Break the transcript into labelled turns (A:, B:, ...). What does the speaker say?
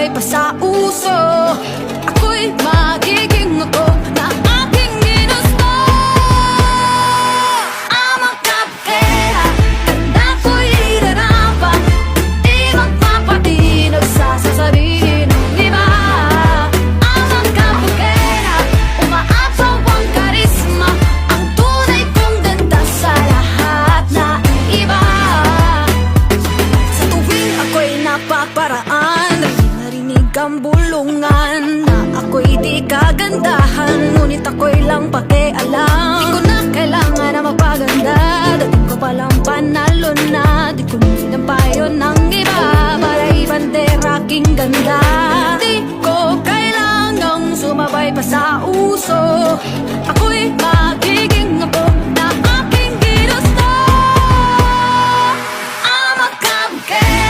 A: sumabay pa sa uso. Ako'y magiging ako na aking ginusto. I'm a kapkera, ganda ko'y irarapa. Di magpapatinag sa sasabihin ng iba. I'm a kapkera, umaapaw ang karisma. Ang tunay kong ganda sa lahat na iba. Sa tuwing ako'y napaparaan, narinig ang bulungan na ako'y di kagandahan, ngunit ako'y lang pakialam. Di ko na kailangan na magpaganda, dating ko palang panalo na. Di ko nilang payo ng iba para ibandera aking ganda. Di ko kailangang sumabay pa sa uso.